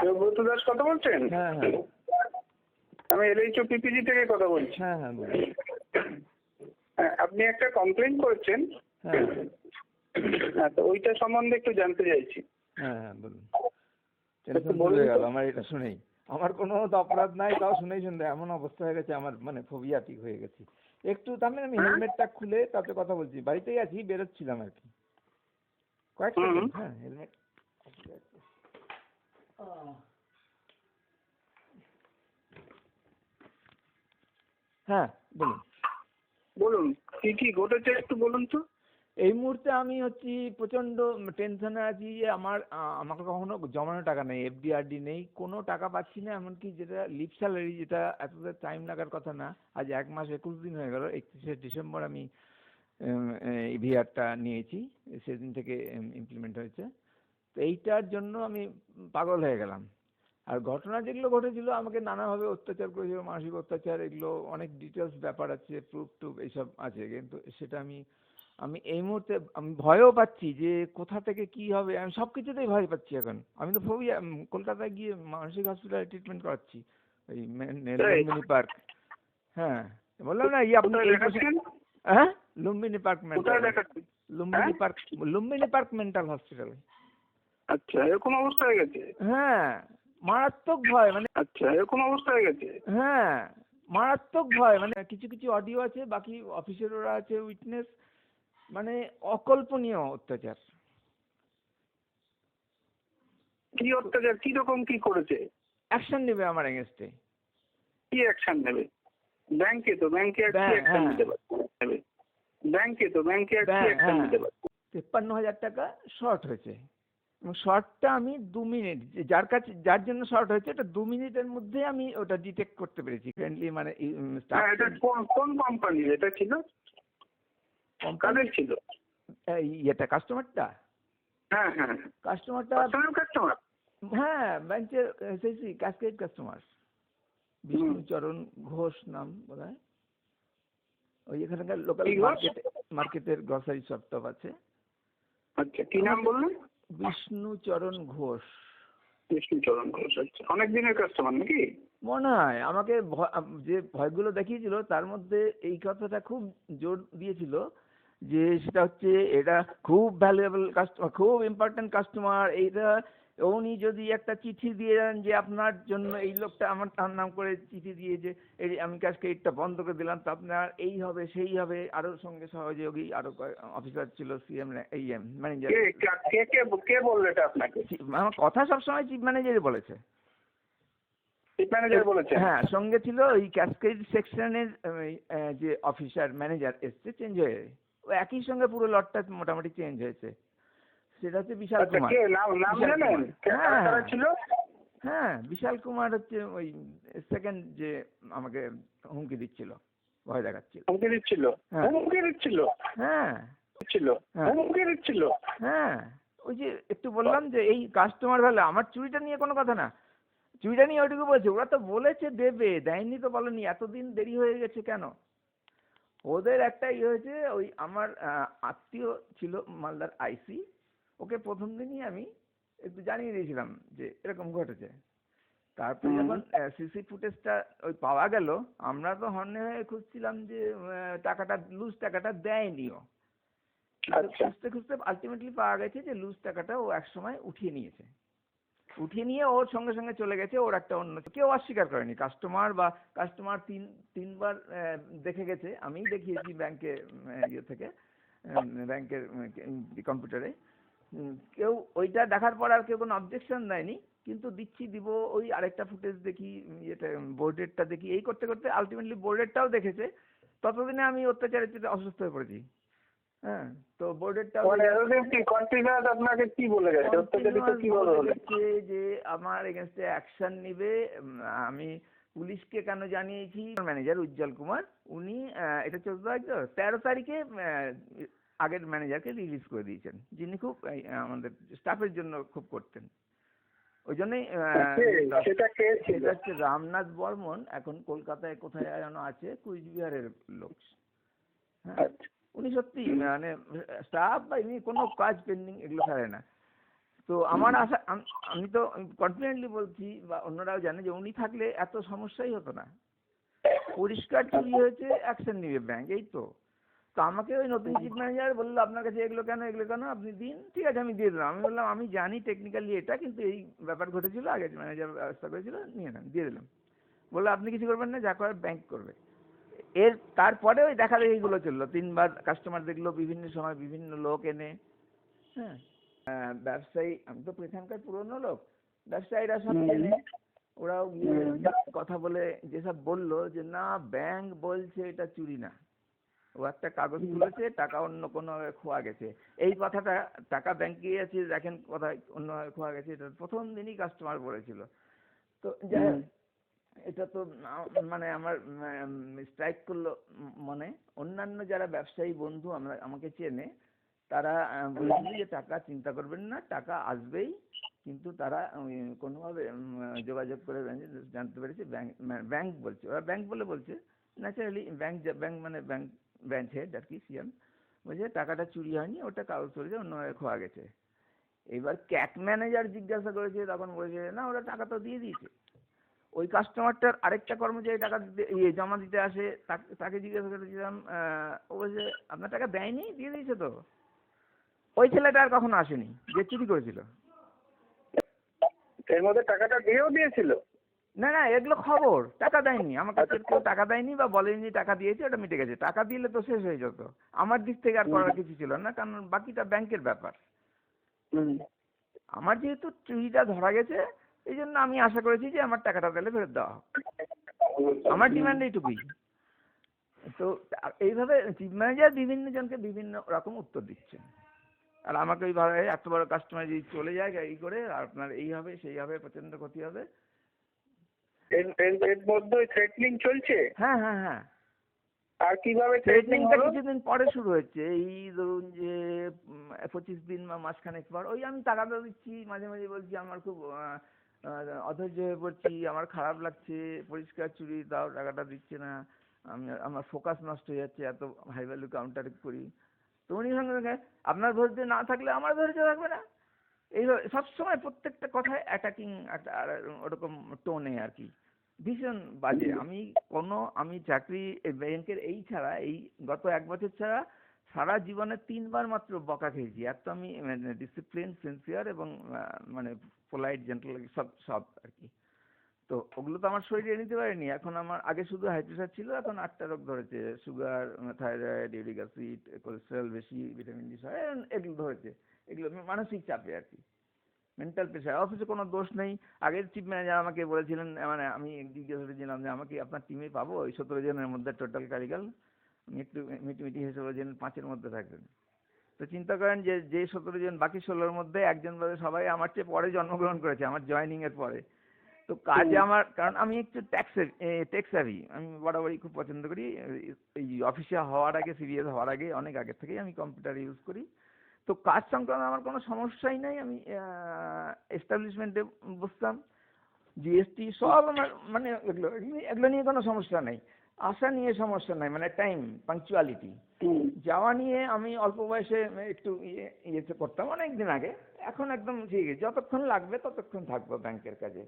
দেবব্রত দাস কথা বলছেন? হ্যাঁ হ্যাঁ আমি এলএইচও পিপিজি থেকে কথা বলছি। হ্যাঁ হ্যাঁ বলুন। আপনি একটা কমপ্লেন করেছেন। হ্যাঁ হ্যাঁ, তো ওইটা সম্বন্ধে একটু জানতে চাইছি। হ্যাঁ হ্যাঁ বলুন। একটু টেনশন বলুন হয়ে তো। গেল আমার এটা শুনেই। আমার কোনো তো অপরাধ নাই, তাও শুনেই শুনতে এমন অবস্থা হয়ে গেছে আমার, মানে ফোবিয়াটিক হয়ে গেছি একটু। তার মানে আমি হেলমেটটা খুলে তাতে কথা বলছি, বাড়িতেই আছি, বেরোচ্ছিলাম আর কি। কয়েক সেকেন্ড। হ্যাঁ হেলমেট। হ্যাঁ বলুন। বলুন কি কি ঘটেছে একটু বলুন তো। এই মুহূর্তে আমি হচ্ছি প্রচন্ড টেনশনে আছি যে আমাকে কখনো জমানো টাকা নেই, এফডিআরডি নেই, কোনো টাকা পাচ্ছি না। এমনকি যেটা লিপ স্যালারি, যেটা এতটা টাইম লাগার কথা না, আজ 1 মাস 21 দিন হয়ে গেল। 31শে ডিসেম্বর আমি ইভিআরটা নিয়েছি, সেদিন থেকে ইমপ্লিমেন্ট হয়েছে। তো এইটার জন্য আমি পাগল হয়ে গেলাম। আর ঘটনা যেগুলো ঘটেছিল, আমাকে নানাভাবে অত্যাচার করেছিল, মানসিক অত্যাচার, এগুলো অনেক ডিটেলস ব্যাপার আছে, প্রুফ টুফ এইসব আছে। কিন্তু সেটা আমি আমি এই মুহূর্তে আমি ভয়ও পাচ্ছি যে কোথা থেকে কি হবে। আমি সব কিছুতেই ভয় পাচ্ছি এখন। আমি তো ফোবিয়া, কলকাতায় গিয়ে মানসিক হসপিটালে ট্রিটমেন্ট করাচ্ছি, ওই লুম্বিনী পার্ক। হ্যাঁ বললাম না, আপনি কোথায় এই দেখাচ্ছেন? হ্যাঁ লুম্বিনী পার্ক কোথায় মেন্টাল, দেখাচ্ছেন? Lumbini park mental hospital. আচ্ছা, এরকম অবস্থা হয়ে গেছে? হ্যাঁ মারাত্মক ভয়, মানে আচ্ছা, এরকম অবস্থা হয়ে গেছে? হ্যাঁ মারাত্মক ভয়। মানে কিছু কিছু অডিও আছে, বাকি অফিসের ওরা আছে উইটনেস, মানে অকল্পনীয় অত্যাচার। কি অত্যাচার, কি রকম কি করেছে? অ্যাকশন নেবে আমার এগেনস্টে। কি অ্যাকশন নেবে? ব্যাংকে তো, ব্যাংকে আর কি অ্যাকশন নিতে পারবে? ব্যাংকে তো, ব্যাংকে আর কি অ্যাকশন নিতে পারবে? 53,000 টাকা শর্ট হয়েছে, এবং শর্টটা আমি 2 মিনিট, যার কাছে যার জন্য শর্ট হয়েছে এটা 2 মিনিটের মধ্যে আমি ওটা ডিটেক্ট করতে পেরেছি ফ্রেন্ডলি, মানে হ্যাঁ, এটা কোন কোন কোম্পানির এটা ছিল? কাদের ছিল? ইয়েটা কাস্টমারটা। হ্যাঁ হ্যাঁ, কাস্টমারটা কাস্টমার। হ্যাঁ ব্যাংকের এসএসসি ক্যাশকেড কাস্টমার, বিষ্ণুচরণ ঘোষ নাম বোধহয়। ওই এখানকার লোকাল মার্কেটের গ্রসারি শপ টপ আছে। আচ্ছা, কি নাম বললেন? বিষ্ণুচরণ ঘোষ। বিষ্ণুচরণ ঘোষ, আচ্ছা। অনেক দিনের কাস্টমার নাকি? মনে হয় আমাকে যে ভয়গুলো দেখিয়েছিল তার মধ্যে এই কথাটা খুব জোর দিয়েছিল যে সেটা হচ্ছে এটা খুব ভ্যালুয়েবল কাস্টমার, খুব ইম্পর্টেন্ট কাস্টমার। এইটা উনি যদি একটা চিঠি দিয়ে দেন যে আপনার জন্য এই লোকটা আমার তার নাম করে চিঠি দিয়ে যে এই আমি ক্যাশকেডটা বন্ধ করে দিলাম, তো আপনার এই হবে সেই হবে। আরো সঙ্গে সহযোগী আরো অফিসার ছিল, সিএম এই ম্যানেজার। কে বললো এটা আপনাকে? আমার কথা সবসময় চিফ ম্যানেজারই বলেছে। চিফ ম্যানেজার বলেছে? হ্যাঁ সঙ্গে ছিল ওই ক্যাশকেড সেকশনের যে অফিসার ম্যানেজার এসছে চেঞ্জ হয়ে, ও একই সঙ্গে পুরো লটটা মোটামুটি চেঞ্জ হয়েছে। সেটা হচ্ছে বিশাল কুমার। নাম জানেন? কারা ছিল? হ্যাঁ বিশাল কুমার হচ্ছে ওই সেকেন্ড যে আমাকে হুমকি দিচ্ছিল, ভয় দেখাচ্ছিল। হুমকি দিচ্ছিল? হুমকি দিচ্ছিল? হ্যাঁ ছিল, হুমকি দিচ্ছিল? হ্যাঁ ওই যে একটু বললাম যে এই কাস্টমার ভালো, আমার চুরিটা নিয়ে কোনো কথা না, চুরিটা নিয়ে ওইটুকু বলছে। ওরা তো বলেছে দেবে, দেয়নি তো বলেনি, এতদিন দেরি হয়ে গেছে কেন? ওদের একটা ইয়ে হয়েছে, ওই আমার আত্মীয় ছিল মালদার আইসি, ওকে প্রথম দিনই আমি একটু জানিয়ে দিয়েছিলাম যে এরকম ঘটেছে। তারপরে যখন সিসি ফুটেজটা ওই পাওয়া গেল, আমরা তো হন্যে হয়ে খুঁজছিলাম যে টাকাটা লুজ টাকাটা দেয়নিও। খুঁজতে খুঁজতে আলটিমেটলি পাওয়া গেছে যে লুজ টাকাটা ও একসময় উঠিয়ে নিয়েছে। উঠিয়ে নিয়ে ওর সঙ্গে সঙ্গে চলে গেছে ওর একটা অন্য, কেউ অস্বীকার করেনি। কাস্টমার তিনবার দেখে গেছে, আমিই দেখিয়েছি ব্যাংকে ইয়ে থেকে, ব্যাংকের কম্পিউটারে। কেউ ওইটা দেখার পর আর কেউ কোনো অবজেকশন দেয়নি, কিন্তু দিব ওই আরেকটা ফুটেজ দেখি, ইয়েটা বোর্ডেরটা দেখি, এই করতে করতে আলটিমেটলি বোর্ডেরটাও দেখেছে। ততদিনে আমি অত্যাচারের অসুস্থ হয়ে পড়েছি। হ্যাঁ তো বোর্ডেরটাও আপনাকে কি বলে গেছে? যে আমার এগেনস্টে অ্যাকশন নিবে। আমি পুলিশকে কেন জানিয়েছি, ম্যানেজার উজ্জ্বল কুমার উনি এটা 13 তারিখে আগের ম্যানেজারকে রিলিজ করে দিয়েছেন, যিনি খুব আমাদের স্টাফের জন্য খুব করতেন। ওই জন্যই সেটা হচ্ছে রামনাথ বর্মন, এখন কলকাতায় কোথায় যেন আছে, কুচবিহারের লোক। হ্যাঁ উনি সত্যি মানে স্টাফ বা এমনি কোনো কাজ পেন্ডিং এগুলো ছাড়ে না। তো আমার আশা আমি তো কনফিডেন্টলি বলছি, বা অন্যরাও জানে, যে উনি থাকলে এত সমস্যাই হতো না। পরিষ্কার চুরি হয়েছে, অ্যাকশন নিবে ব্যাংক, এই তো। তো আমাকে ওই নতুন চিফ ম্যানেজার বললো, আপনার কাছে এগুলো কেন আপনি দিন। ঠিক আছে, আমি দিয়ে দিলাম। আমি বললাম আমি জানি টেকনিক্যালি এটা, কিন্তু এই ব্যাপার ঘটেছিল, আগে ম্যানেজার ব্যবস্থা করেছিল, নিয়ে নেন, দিয়ে দিলাম। বললো আপনি কিছু করবেন না, যা করার ব্যাংক করবে। এর তারপরে ওই এইগুলো চললো, 3বার কাস্টমার দেখলো, বিভিন্ন সময় বিভিন্ন লোক এনে। হ্যাঁ, ব্যবসায়ী, আমি তো এখানকার পুরনো লোক, ব্যবসায়ীরা সব এনে ওরাও গিয়ে কথা বলে যেসব বললো যে না, ব্যাংক বলছে এটা চুরি না, ও একটা কাগজ তুলেছে, টাকা অন্য কোনোভাবে খোয়া গেছে। এই কথাটা, টাকা ব্যাংকে আছে, দেখেন কোথায় অন্যভাবে খোয়া গেছে, এটা প্রথম দিনই কাস্টমার বলেছিল। তো যাই হোক, এটা তো মানে আমার স্ট্রাইক করলো মনে। অন্যান্য যারা ব্যবসায়ী বন্ধু আমাকে চেনে, তারা বলেছিল যে টাকা চিন্তা করবেন না, টাকা আসবেই। কিন্তু তারা কোনোভাবে যোগাযোগ করে জানতে পেরেছে ব্যাংক বলছে, ওরা ব্যাংক বলছে ন্যাচারালি, ব্যাংক মানে ব্যাংক ব্রাঞ্চ হেড আর কি, সিএম বলছে টাকাটা চুরি হয়নি, ওটা কাগজ চলেছে, অন্যভাবে খোয়া গেছে। এবার ক্যাট ম্যানেজার জিজ্ঞাসা করেছে, তখন বলছে না, ওরা টাকা তো দিয়ে দিয়েছে। ওই কাস্টমারটার আরেকটা কর্মচারী টাকা দিতে জমা দিতে আসে, তাকে জিজ্ঞাসা করেছিলাম, ও বলছে আপনার টাকা দেয়নি, দিয়ে দিয়েছে তো। ওই ছেলেটা আর কখনো আসেনি যে চুরি করেছিল। এর মধ্যে টাকাটা দিয়েও দিয়েছিল? না না, এগুলো খবর, টাকা দেয়নি আমাকে, কেউ টাকা দেয়নি বা বলেনি টাকা দিয়েছে, ওটা মিটে গেছে। টাকা দিলে তো শেষ হয়ে যেত, আমার দিক থেকে আর করার কিছু ছিল না, কারণ বাকিটা ব্যাংকের ব্যাপার। আমার যেহেতু চুরিটা ধরা গেছে, এই জন্য আমি আশা করেছি যে আমার টাকাটা তাহলে ফেরত দেওয়া হোক। আমার ডিমান্ড এইটুকুই। তো এইভাবে চিফ ম্যানেজার বিভিন্ন জনকে বিভিন্ন রকম উত্তর দিচ্ছে, আর আমাকে ওইভাবে এত বড় কাস্টমার যদি চলে যায় এই করে, আপনার এই হবে সেই হবে, প্রচন্ড ক্ষতি হবে। এর মধ্যে থ্রেটনিং চলছে? হ্যাঁ হ্যাঁ হ্যাঁ। আর কিভাবে থ্রেটনিংটা কিছুদিন পরে শুরু হচ্ছে, এই ধরুন যে 25 দিন বা মাসখানেক পর। ওই আমি টাকাটা দিচ্ছি, মাঝে মাঝে বলছি আমার খুব অধৈর্য হয়ে পড়ছি, আমার খারাপ লাগছে, পরিষ্কার চুরি, তাও টাকাটা দিচ্ছে না, আমার ফোকাস নষ্ট হয়ে যাচ্ছে, এত হাই ভ্যালু কাউন্টার করি। তো উনি সঙ্গে সঙ্গে আপনার ধৈর্য না থাকলে আমার ধৈর্য থাকবে না, এইভাবে সবসময় প্রত্যেকটা কথায় অ্যাটাকিং একটা ওরকম টোনে আর কি, ভীষণ বাজে। আমি চাকরি ব্যাংকের এই ছাড়া, এই গত 1 বছর ছাড়া সারা জীবনে 3বার মাত্র বকা খেয়েছি। এত আমি ডিসিপ্লিন, সিনসিয়ার এবং মানে পোলাইট, জেন্টল, সব আর কি। তো ওগুলো তো আমার শরীরে নিতে পারিনি। এখন আমার আগে শুধু হাই প্রেশার ছিল, এখন 8টা রোগ ধরেছে, sugar, thyroid, uric acid, cholesterol বেশি, ভিটামিন ডি, এগুলো ধরেছে। এগুলো মানসিক চাপে আর কি, মেন্টাল প্রেশার। অফিসে কোনো দোষ নেই। আগের চিফ ম্যানেজার আমাকে বলেছিলেন, মানে আমি জিজ্ঞাসা করেছিলাম যে আমাকে আপনার টিমে পাবো, ওই 17 জনের মধ্যে টোটাল কারিগর। আমি একটু মিটি হেসে বলেছিলেন 5-এর মধ্যে থাকবেন। তো চিন্তা করেন যে 17 জন, বাকি 16-র মধ্যে একজন বলে সবাই আমার চেয়ে পরে জন্মগ্রহণ করেছে, আমার জয়েনিং এর পরে। তো কাজে আমার, কারণ আমি একটু টেক সেভি, আমি বরাবরই খুব পছন্দ করি। এই অফিসে হওয়ার আগে, সিরিয়াস হওয়ার আগে, অনেক আগে থেকেই আমি কম্পিউটার ইউজ করি। তো কাজ সংক্রান্ত আমার কোনো সমস্যাই নাই। আমি এস্টাবলিশমেন্টে বসতাম, জিএসটি সব আমার, মানে এগুলো নিয়ে কোনো সমস্যা নেই। আসা নিয়ে সমস্যা নাই, মানে টাইম পাংচুয়ালিটি। যাওয়া নিয়ে আমি অল্প বয়সে একটু ইয়েতে করতাম অনেকদিন আগে, এখন একদম ঠিক আছে, যতক্ষণ লাগবে ততক্ষণ থাকবো ব্যাংকের কাজে,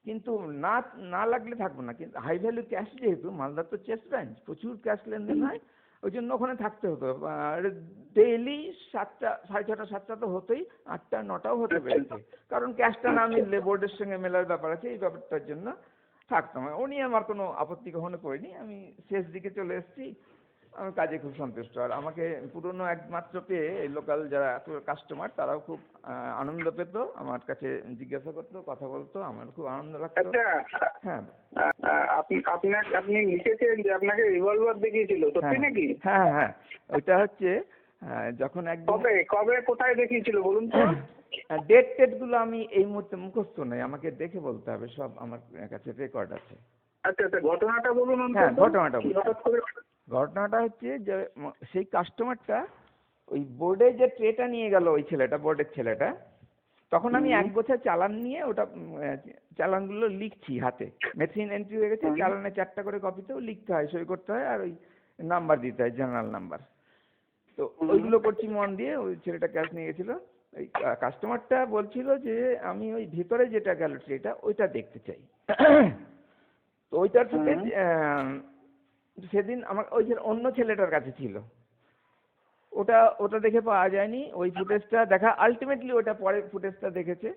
কিন্তু না না লাগলে থাকবো না। কিন্তু হাই ভ্যালু ক্যাশ, যেহেতু মালদার তো চেস্ট ব্রাঞ্চ, প্রচুর ক্যাশ লেনদেন হয়, ওই জন্য ওখানে থাকতে হতো। ডেইলি 7টা, 6:30, 7টা তো হতোই, 8টা 9টাও হতে পেরেছে, কারণ ক্যাশটা না মিললে বোর্ডের সঙ্গে মেলার ব্যাপার আছে, এই ব্যাপারটার জন্য থাকতাম। ও নিয়ে আমার কোনো আপত্তি কখনো করিনি। আমি শেষ দিকে চলে এসেছি, আমি কাজে খুব সন্তুষ্ট। আর আমাকে পুরনো একমাত্র পেয়ে লোকাল যারা কাস্টমার, তারাও খুব আনন্দ পেত, আমার কাছে জিজ্ঞাসা করতো, কথা বলতো, আমার খুব আনন্দ লাগতো। হ্যাঁ, আপনি লিখেছেন যে আপনাকে রিভলভার দেখিয়েছিল, সত্যি নাকি? হ্যাঁ হ্যাঁ, ওইটা হচ্ছে যখন একদম কবে কোথায় দেখিয়েছিল বলুন তো? ডেট গুলো আমি এই মুহূর্তে মুখস্থ নেই, আমাকে দেখে বলতে হবে, সব আমার কাছে রেকর্ড আছে। আচ্ছা আচ্ছা, ঘটনাটা বলুন। হ্যাঁ, ঘটনাটা হচ্ছে যে সেই কাস্টমারটা ওই বোর্ডে যে ট্রেটা নিয়ে গেল, ওই ছেলেটা, বোর্ডের ছেলেটা, তখন আমি 1 বছর চালান নিয়ে ওটা চালানগুলো লিখছি হাতে, মেশিন এন্ট্রি হয়ে গেছে, চালানে 4টা করে কপিতেও লিখতে হয়, সই করতে হয়, আর ওই নাম্বার দিতে হয়, জার্নাল নাম্বার। তো ওইগুলো করছি মন দিয়ে। ওই ছেলেটা ক্যাশ নিয়ে গেছিল, ওই কাস্টমারটা বলছিল যে আমি ওই ভিতরে যেটা গেল ট্রেটা ওইটা দেখতে চাই। তো ওইটার থেকে সেদিন আমার ওই যে অন্য ছেলেটার কাছে ছিল, ওটা ওটা দেখে পাওয়া যায়নি। ওই ফুটেজটা দেখা আলটিমেটলি ওটা পরে ফুটেজটা দেখেছে।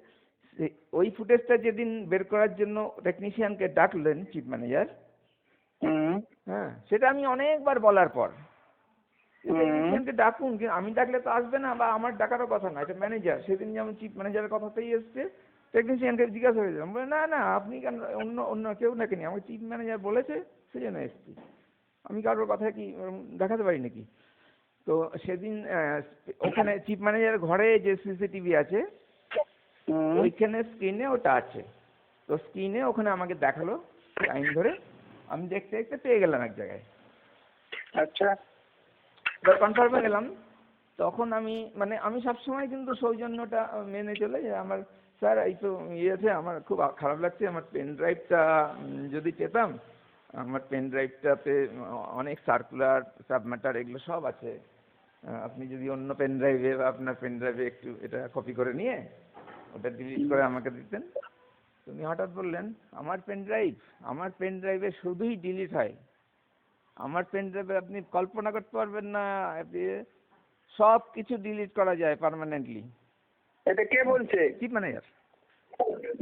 ওই ফুটেজটা যেদিন বের করার জন্য টেকনিশিয়ানকে ডাকলেন চিফ ম্যানেজার, হ্যাঁ, সেটা আমি অনেকবার বলার পর টেকনিশিয়ানকে ডাকুন, কিন্তু আমি ডাকলে তো আসবে না, বা আমার ডাকারও কথা না, এটা ম্যানেজার। সেদিন যেমন চিফ ম্যানেজারের কথাতেই এসছে, টেকনিশিয়ানকে জিজ্ঞাসা হয়েছে, বলে না না আপনি কেন, অন্য অন্য কেউ ডাকেনি, আমাকে চিফ ম্যানেজার বলেছে সেজন্য এসছি, আমি কারোর কথা কি দেখাতে পারি নাকি। তো সেদিন ওখানে চিফ ম্যানেজার ঘরে যে সিসিটিভি আছে ওইখানে স্ক্রিনে ওটা আছে। তো স্ক্রিনে ওখানে আমাকে দেখালো টাইম ধরে, আমি দেখতে দেখতে পেয়ে গেলাম এক জায়গায়। আচ্ছা, এবার কনফার্মে গেলাম। তখন আমি মানে আমি সবসময় কিন্তু সৌজন্যটা মেনে চলে, যে আমার স্যার এই তো ইয়েছে, আমার খুব খারাপ লাগছে, আমার পেন ড্রাইভটা যদি পেতাম, আমার পেন ড্রাইভটাতে অনেক সার্কুলার সাবম্যাটার এগুলো সব আছে, আপনি যদি অন্য পেন ড্রাইভে বা আপনার পেন ড্রাইভে একটু এটা কপি করে নিয়ে ওটা ডিলিট করে আমাকে দিতেন। তুমি হঠাৎ বললেন আমার পেন ড্রাইভে শুধুই ডিলিট হয়, আমার পেন ড্রাইভে আপনি কল্পনা করতে পারবেন না, সব কিছু ডিলিট করা যায় পার্মানেন্টলি। এটা কে বলছে? Chief manager.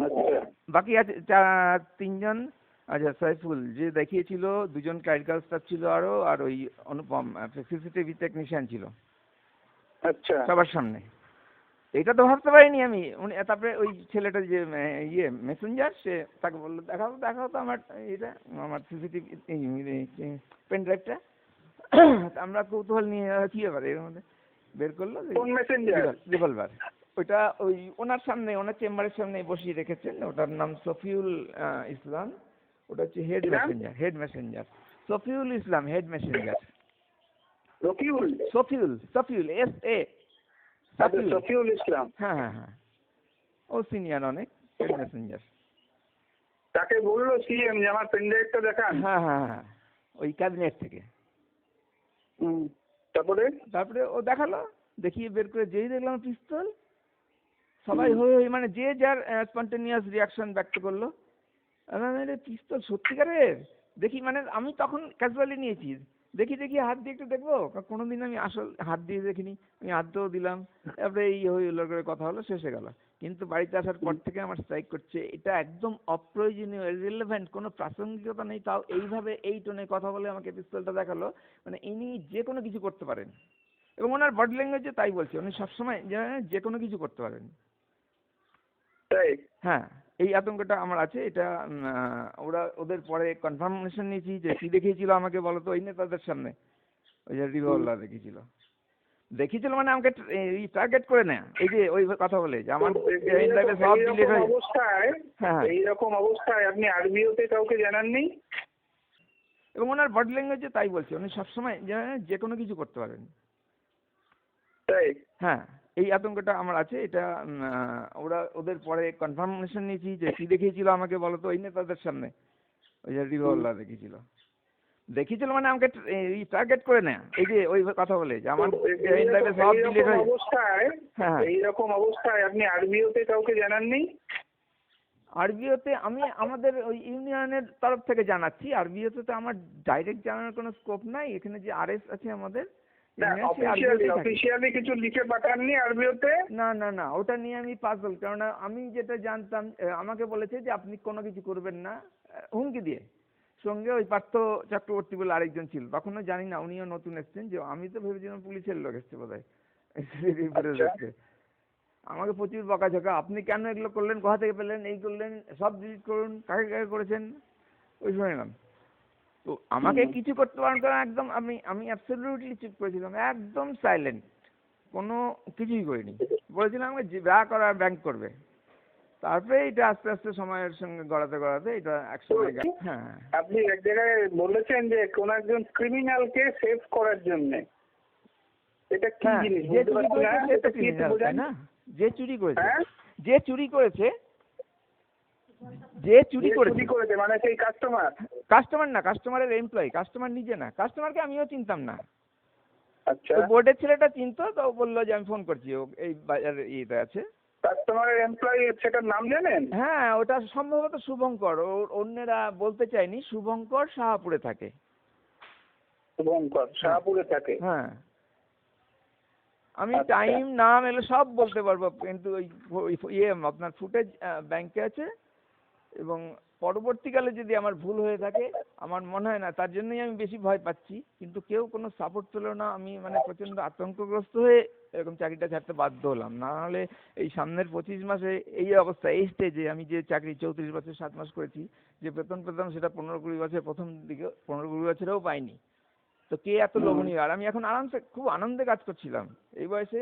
আচ্ছা, বাকি আছে তিনজন। আচ্ছা, সাইফুল যে দেখিয়েছিল, দুজন ক্লারিক্যাল স্টাফ ছিল আরো, আর ওই অনুপম সিসিটিভি টেকনিশিয়ান ছিল। আচ্ছা, সবার সামনে। এটা তো ভাবতে পারিনি আমি। উনি তারপরে ওই ছেলেটা যে ইয়ে মেসেঞ্জার, সে তাকে বললো দেখাও তো আমার এটা, আমার সিসিটিভি পেন ড্রাইভটা। আমরা কৌতূহল নিয়ে কি ব্যাপার এর মধ্যে বের করলো, কোন মেসেঞ্জার? রিভলভার। ওইটা ওই ওনার সামনে, ওনার চেম্বারের সামনে বসিয়ে রেখেছেন। ওটার নাম সফিউল ইসলাম, ওটা হচ্ছে head messenger. Shafiul Islam head messenger. Shafiul SA Shafiul Islam. হ্যাঁ হ্যাঁ হ্যাঁ, ও সিনিয়র অনেক, হেড মেসেঞ্জার। তাকে বললো সিএম যে আমার পেন ড্রাইভটা দেখান। হ্যাঁ হ্যাঁ হ্যাঁ, ওই ক্যাবিনেট থেকে। তারপরে ও দেখালো, দেখিয়ে বের করে যেই দেখলাম পিস্তল, সবাই হই মানে যে যার স্পন্টেনিয়াস রিয়াকশন ব্যক্ত করলো। পিস্তল সত্যিকারের? দেখি মানে আমি তখন ক্যাজুয়ালি নিয়েছি, দেখি হাত দিয়ে একটু দেখবো, কোনোদিন আমি আসল হাত দিয়ে দেখিনি, আমি হাতও দিলাম। তারপরে এই হইলো করে কথা হলো, শেষ হয়ে গেল। কিন্তু বাড়িতে আসার পর থেকে আমার স্ট্রাইক করছে, এটা একদম অপ্রয়োজনীয়, রিলেভেন্ট, কোনো প্রাসঙ্গিকতা নেই, তাও এইভাবে এই টোনে কথা বলে আমাকে পিস্তলটা দেখালো। মানে ইনি যে কোনো কিছু করতে পারেন, এবং ওনার বডি ল্যাঙ্গুয়েজে তাই বলছে, উনি সবসময় যে কোনো কিছু করতে পারেন। হ্যাঁ, এই আতঙ্কটা আমার আছে। এটা ওদের পরে কনফার্মেশন নিয়েছি যে কি দেখিয়েছিল আমাকে বলো তো, ওই নেতাদের সামনে ওই যে রিভলভার দেখিয়েছিল মানে আমাকে টার্গেট করে নেয়, এই যে ওই কথা বলে যে আমার সব ডিলিট হয়ে অবস্থায়। হ্যাঁ, এইরকম অবস্থায় আপনি আরবিওতে কাউকে জানাননি? এবং ওনার বডি ল্যাঙ্গুয়েজে তাই বলছে, উনি সবসময় যে কোনো কিছু করতে পারেন। হ্যাঁ, এই আতঙ্কটা আমার আছে। এটা ওদের পরে কনফার্মেশন নিয়েছি যে কি দেখিয়েছিল আমাকে বলো তো, ওই নেতাদের সামনে ওই যে রিভলভার দেখিয়েছিল মানে আমাকে টার্গেট করে নেয়, এই যে ওই কথা বলে যে আমার সব ডিলিট হয়ে অবস্থায়। হ্যাঁ, এইরকম অবস্থায় আপনি আরবিওতে কাউকে জানাননি? আরবিওতে আমি আমাদের ওই ইউনিয়নের তরফ থেকে জানাচ্ছি, আরবিওতে তো আমার ডাইরেক্ট জানানোর কোনো স্কোপ নাই। এখানে যে RS আছে আমাদের, অফিশিয়ালি কিছু লিখে পাঠাননি আরবিওতে? না না না, ওটা নিয়ে আমি পাগল। কারণ আমি যেটা জানতাম, আমাকে বলেছে যে আপনি কোনো কিছু করবেন না, হুমকি দিয়ে। সঙ্গে ওই পার্থ চক্রবর্তী বলে আরেকজন ছিল, তখনও জানি না, উনিও নতুন এসছেন। যে আমি তো ভেবেছিলাম পুলিশের লোক এসছে বোধহয়। আমাকে প্রচুর বকাঝকা, আপনি কেন এগুলো করলেন, কোথা থেকে পেলেন, এই করলেন, সব ডিলিট করুন, কাকে করেছেন, ওই শুনলাম। তো আমাকে কিছু করতে পারেন না, একদম আমি অ্যাবসলিউটলি চুপ করেছিলাম, একদম সাইলেন্ট, কোনো কিছুই করিনি। বলেছিলাম আমাকে যা করার ব্যাংক করবে। তারপরে এটা আস্তে আস্তে সময়ের সঙ্গে গড়াতে এটা একসময়। হ্যাঁ, আপনি এক জায়গায় বলেছেন যে কোন একজন ক্রিমিনালকে সেভ করার জন্য। এটা কি জিনিস? যে চুরি করেছে সে তো ক্রিমিনাল, তাই না? যে চুরি করেছে মানে সেই কাস্টমার না, কাস্টমারের এমপ্লয়ি, কাস্টমার নিজে না, কাস্টমারকে আমিও চিনতাম না। আচ্ছা, তো বোর্ডের ছেলেটা চিনতো, তো ও বললো যে আমি ফোন করছি, ও এই বাজার ইয়েতে আছে। কাস্টমারের এমপ্লয়ি সেটার নাম জানেন? হ্যাঁ, ওটা সম্ভবত শুভঙ্কর, অন্যেরা বলতে চাইনি, শুভঙ্কর শাহপুরে থাকে। শুভঙ্কর হ্যাঁ শাহপুরে থাকে। হ্যাঁ, আমি আচ্ছা। টাইম নাম এলে সব বলতে পারবো, কিন্তু ওই ইয়ে আপনার ফুটেজ ব্যাংকে আছে। এবং পরবর্তীকালে যদি আমার ভুল হয়ে থাকে, আমার মনে হয় না, তার জন্যই আমি বেশি ভয় পাচ্ছি, কিন্তু কেউ কোনো সাপোর্ট পেলো না, আমি মানে প্রচণ্ড আতঙ্কগ্রস্ত হয়ে এরকম চাকরিটা ছাড়তে বাধ্য হলাম। না হলে এই সামনের 25 মাসে এই অবস্থা, এই স্টেজে আমি যে চাকরি 34 বছর 7 মাস করেছি, যে বেতন পেতাম সেটা 15-20 বছর প্রথম দিকে 15-20 বছরেও পাইনি। তো কে এত লোভনীয়? আর আমি এখন আরামসে খুব আনন্দে কাজ করছিলাম, এই বয়সে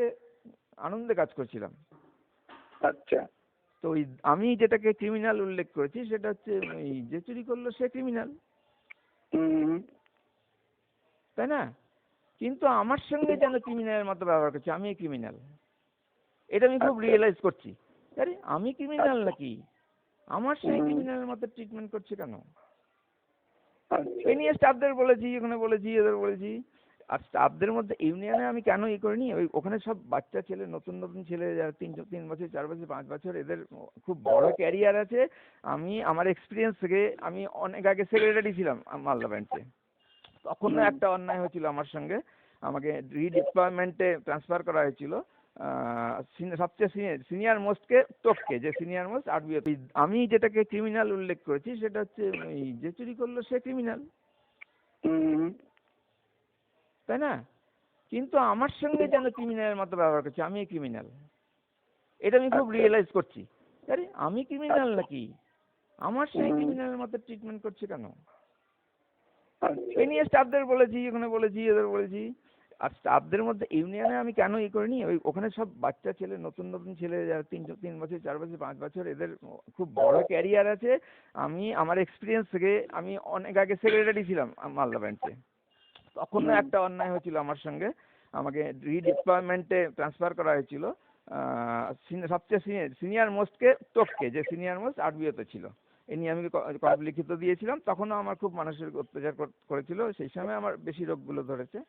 আনন্দে কাজ করছিলাম। আচ্ছা। তো ওই আমি যেটাকে ক্রিমিনাল উল্লেখ করেছি সেটা হচ্ছে ওই যে চুরি করলো সে ক্রিমিনাল, হুম। তাই না? কিন্তু আমার সঙ্গে যেন ক্রিমিনালের মতো ব্যবহার করছে, আমি ক্রিমিনাল, এটা আমি খুব আচ্ছা। রিয়েলাইজ করছি। আরে আমি ক্রিমিনাল আচ্ছা। নাকি? আমার সঙ্গে ক্রিমিনালের মতো ট্রিটমেন্ট করছে কেন? আচ্ছা। এই নিয়ে স্টাফদের বলেছি, ওখানে বলেছি, এদের বলেছি। আর স্টাফদের মধ্যে ইউনিয়নে আমি কেন করিনি, ওখানে সব বাচ্চা ছেলে, নতুন নতুন ছেলে, যারা 3 বছর 4 বছর 5 বছর, এদের খুব বড় ক্যারিয়ার আছে। আমি আমার এক্সপিরিয়েন্স থেকে, আমি অনেক আগে সেক্রেটারি ছিলাম মালদা ব্রাঞ্চে, তখনও একটা অন্যায় হয়েছিল আমার সঙ্গে, আমাকে রিডিপ্লয়মেন্টে ট্রান্সফার করা হয়েছিল। সবচেয়ে সিনিয়র মোস্টকে টপকে, যে সিনিয়র মোস্ট আরবিও। আমি যেটাকে ক্রিমিনাল উল্লেখ করেছি সেটা হচ্ছে ওই যে চুরি করলো সে ক্রিমিনাল, তাই না? কিন্তু আমার সঙ্গে যেন ক্রিমিনালের মতো ব্যবহার করছে, আমি ক্রিমিনাল, এটা আমি খুব রিয়েলাইজ করছি। আরে আমি ক্রিমিনাল নাকি? আমার সঙ্গে ক্রিমিনালের মতো ট্রিটমেন্ট করছে কেন? এই নিয়ে স্টাফদের বলেছি, ওখানে বলেছি, এদের বলেছি। আর স্টাফদের মধ্যে ইউনিয়নে আমি কেন করিনি, ওখানে সব বাচ্চা ছেলে, নতুন নতুন ছেলে, যারা 3 বছর 4 বছর 5 বছর, এদের খুব বড় ক্যারিয়ার আছে। আমি আমার এক্সপিরিয়েন্স থেকে, আমি অনেক আগে সেক্রেটারি ছিলাম মালদা ব্রাঞ্চে, তখনও একটা অন্যায় হয়েছিল আমার সঙ্গে, আমাকে রিডিপ্লয়মেন্টে ট্রান্সফার করা হয়েছিল। সবচেয়ে সিনিয়র মোস্টকে টপকে, যে সিনিয়র মোস্ট আরবিওতে ছিল। এ নিয়ে আমি লিখিত দিয়েছিলাম, তখনও আমার খুব মানসিক অত্যাচার করেছিল, সেই সময় আমার বেশি রোগগুলো ধরেছে।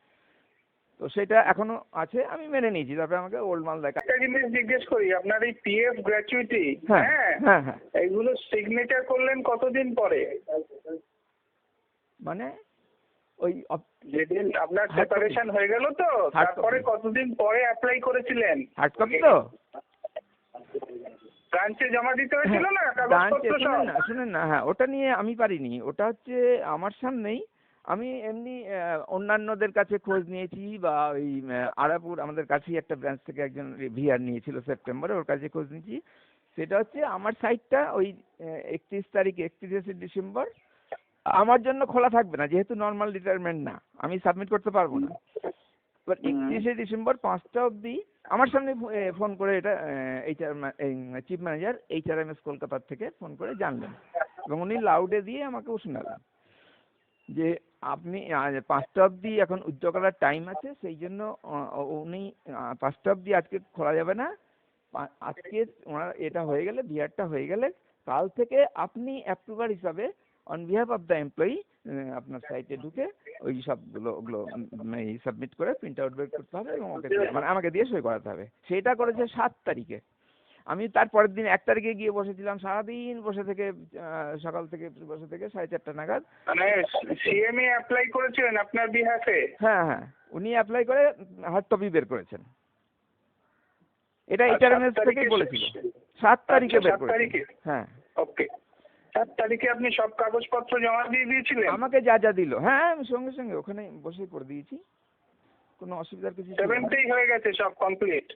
তো সেটা এখনো আছে, আমি মেনে নিয়েছি। তারপরে আমাকে ওল্ড মাল দেখা। একটা জিনিস জিজ্ঞেস করি, আপনার এই পিএফ গ্র্যাচুইটি, হ্যাঁ হ্যাঁ, হ্যাঁ হ্যাঁ, এইগুলো সিগনেচার করলেন কতদিন পরে? মানে ওই যেদিন আপনার সেপারেশন হয়ে গেল, তো তারপরে কতদিন পরে অ্যাপ্লাই করেছিলেন? হার্ড কপি তো ব্রাঞ্চে জমা দিতে হয়েছিল না ব্রাঞ্চে, কাগজপত্র শুনেন সব? না শুনেন না, হ্যাঁ ওটা নিয়ে আমি পারিনি, ওটা হচ্ছে আমার সামনেই। আমি এমনি অন্যান্যদের কাছে খোঁজ নিয়েছি, বা ওই আরাপুর আমাদের কাছেই একটা ব্রাঞ্চ থেকে একজন ভিআর নিয়েছিল সেপ্টেম্বরে, ওর কাছে খোঁজ নিয়েছি। সেটা হচ্ছে আমার সাইটটা ওই 31 ডিসেম্বর আমার জন্য খোলা থাকবে না, যেহেতু নর্মাল রিটায়ারমেন্ট না, আমি সাবমিট করতে পারবো না। এবার 31 ডিসেম্বর 5টা অবধি আমার সামনে ফোন করে, এটা চিফ ম্যানেজার HRMS কলকাতার থেকে ফোন করে জানলেন, এবং উনি লাউডে দিয়ে আমাকেও শোনালেন যে আপনি 5টা অবধি এখন উইথড্র করার টাইম আছে, সেই জন্য উনি 5টা অবধি আজকে খোলা যাবে না। আজকে ওনার এটা হয়ে গেলে, ভিআরটা হয়ে গেলে, কাল থেকে আপনি অ্যাপ্রুভার হিসাবে on behalf of the employee আপনার সাইটে ঢুকে ওই সবগুলো ওগুলো সাবমিট করে প্রিন্ট আউট বের করতে হবে, এবং ওকে মানে আমাকে দিয়ে সই করাতে হবে। সেটা করেছে 7 তারিখে। আমি তার পরের দিন 1 তারিখে গিয়ে বসেছিলাম, সারাদিন বসে থেকে, সকাল থেকে বসে থেকে 4:30 নাগাদ। মানে সিএমএ অ্যাপ্লাই করেছিলেন আপনার বিহাফে? হ্যাঁ হ্যাঁ, উনি অ্যাপ্লাই করে হার্ড কপি বের করেছেন, এটা HRMS থেকেই বলেছিল। 7 তারিখে বের করেছেন। হ্যাঁ ওকে। 7 তারিখে আপনি সব কাগজপত্র জমা দিয়ে দিয়েছিলেন? আমাকে যা যা দিল, হ্যাঁ আমি সঙ্গে সঙ্গে ওখানে বসে করে দিয়েছি, কোনো অসুবিধার কিছু ছিল না। 70 হয়ে গেছে সব কমপ্লিট?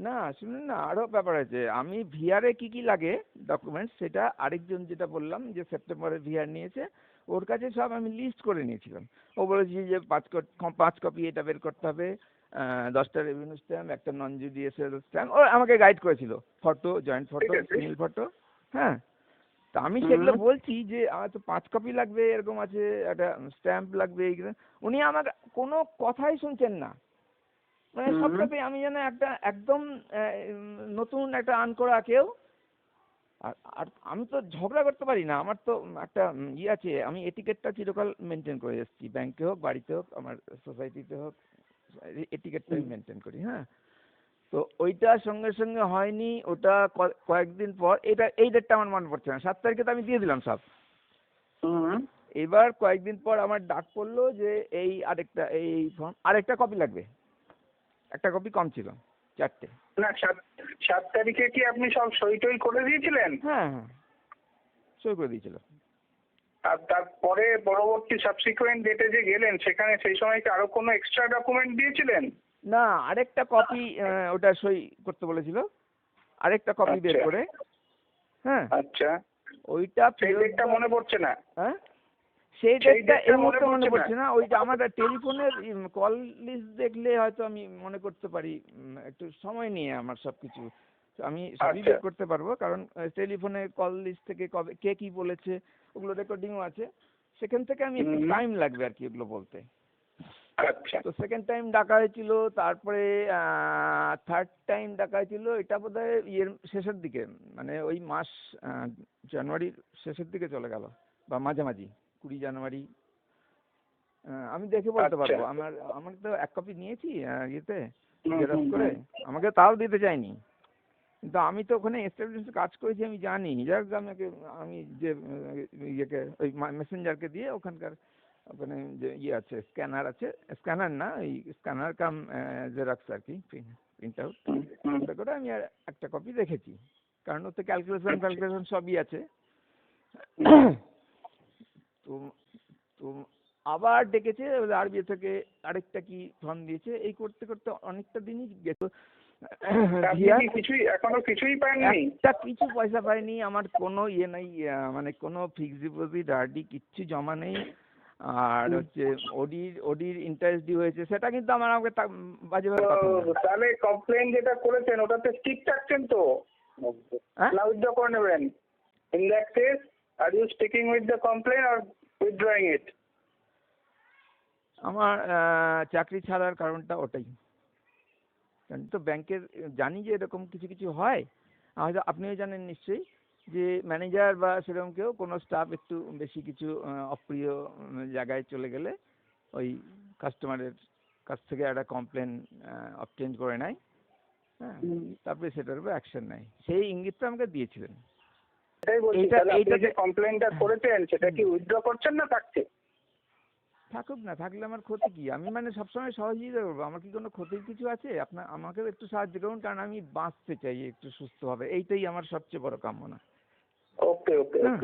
না শুনুন না, আরও ব্যাপার আছে। আমি ভিআরে কি কি লাগে ডকুমেন্টস, সেটা আরেকজন যেটা বললাম যে সেপ্টেম্বরে ভিআর নিয়েছে, ওর কাছে সব আমি লিস্ট করে নিয়েছিলাম। ও বলেছি যে 5 কপি এটা বের করতে হবে, 10টা রেভিনিউ স্ট্যাম্প, একটা নন জুডিশিয়াল স্ট্যাম্প, ও আমাকে গাইড করেছিল, photo, joint photo, single photo. হ্যাঁ, তা আমি সেগুলো বলছি যে আমার তো 5 কপি লাগবে, এরকম আছে, একটা স্ট্যাম্প লাগবে, এইগুলো। উনি আমার কোনো কথাই শুনছেন না, মানে সবটাতে আমি যেন একটা একদম নতুন একটা আন করা কেউ। আর আমি তো ঝগড়া করতে পারি না, আমার তো একটা আছে, আমি এটিকেটটা চিরকাল মেনটেন করে এসেছি, ব্যাংকে হোক, বাড়িতে হোক, আমার সোসাইটিতে হোক, এটিকেটটা আমি মেনটেন করি, হ্যাঁ। তো ওইটা সঙ্গে সঙ্গে হয়নি, ওটা কয়েকদিন পর, এই ডেটটা আমার মনে পড়ছে না, 7 তারিখে তো আমি দিয়ে দিলাম সব। হুম। এবার কয়েকদিন পর আমার ডাক পড়লো যে এই ফর্ম আরেকটা কপি লাগবে, একটা কপি কম ছিল, 4টে। না, 7 তারিখে কি আপনি সব সই টই করে দিয়েছিলেন? হ্যাঁ হ্যাঁ, সই করে দিয়েছিল। আর তারপরে পরবর্তী সাবসিকুয়েন্ট ডেটে যে গেলেন সেখানে সেই সময় কি আরো কোনো এক্সট্রা ডকুমেন্ট দিয়েছিলেন? না, আরেকটা কপি, ওটা সই করতে বলেছিল, আরেকটা কপি বের আচ্ছা। করে, হ্যাঁ। আচ্ছা, ওইটা সেই ডেটটা মনে পড়ছে না? হ্যাঁ, সেই ডেটটা এই মুহূর্তে মনে পড়ছে না। ওইটা আমার টেলিফোনের কল লিস্ট দেখলে হয়তো আমি মনে করতে পারি, একটু সময় নিয়ে আমার সবকিছু আমি সবই বের করতে পারবো, কারণ টেলিফোনে কল লিস্ট থেকে কবে কে কি বলেছে ওগুলো রেকর্ডিংও আছে, সেখান থেকে আমি একটু টাইম লাগবে আর কি এগুলো বলতে। আচ্ছা। তো সেকেন্ড টাইম ডাকা হয়েছিল, তারপরে থার্ড টাইম ডাকা হয়েছিল, এটা বোধহয় ইয়ের শেষের দিকে, মানে ওই মাস জানুয়ারির শেষের দিকে চলে গেল বা মাঝামাঝি, 20 জানুয়ারি। আমি দেখে বলতে পারবো, আমার তো এক কপি নিয়েছি ইয়েতে জেরক্স করে, আমাকে তাও দিতে চাইনি, কিন্তু আমি তো ওখানে এস্টাবলিশ কাজ করেছি, আমি জানি। যাক, আমি যে ইয়েকে ওই মেসেঞ্জারকে দিয়ে ওখানকার ওখানে যে ইয়ে আছে, স্ক্যানার আছে, স্ক্যানার না, ওই স্ক্যানার কাম জেরক্স আর কি, প্রিন্ট আউট করে আমি আর একটা কপি রেখেছি, কারণ ওতে ক্যালকুলেশন সবই আছে। তো তো আবার ডেকেছে আরবিআই থেকে, আরেকটা কি ফর্ম দিয়েছে, এই করতে করতে অনেকটা দিনই গেছে। এখনো কিছুই পাইনি? একটা কিছু পয়সা পাইনি, আমার কোনো ইয়ে নাই, মানে কোনো ফিক্সড ডিপোজিট আরডি কিচ্ছু জমা নেই। আর হচ্ছে ওডির ইন্টারেস্ট ডিউ হয়েছে, সেটা কিন্তু আমাকে বাজেভাবে কথা বলে। তাহলে কমপ্লেন যেটা করেছেন ওটাতে স্টিক থাকছেন তো, না উইথড্র করে নেবেন? In that case are you sticking with the complain or withdrawing it? আমার চাকরি ছাড়ার কারণটা ওটাই, কারণ তো ব্যাংকের জানি যে এরকম কিছু কিছু হয়, হয়তো আপনিও জানেন নিশ্চয়ই, যে ম্যানেজার বা সেরকম কেউ কোনো স্টাফ একটু বেশি কিছু অপ্রিয় জায়গায় চলে গেলে ওই কাস্টমারের কাছ থেকে একটা কমপ্লেন অবটেন করে নেয়, হ্যাঁ, তারপরে সেটার উপর অ্যাকশন নেয়। সেই ইঙ্গিতটা আমাকে দিয়েছিলেন। এইটা যে কমপ্লেনটা করেছেন সেটা কি উইথড্র করছেন না থাকছে? থাকুক না, থাকলে আমার ক্ষতি কি? আমি মানে সবসময় সহযোগিতা করবো, আমার কি কোনো ক্ষতির কিছু আছে? আমাকেও একটু সাহায্য করুন, কারণ আমি বাঁচতে চাই একটু সুস্থভাবে, এইটাই আমার সবচেয়ে বড় কামনা। ওকে।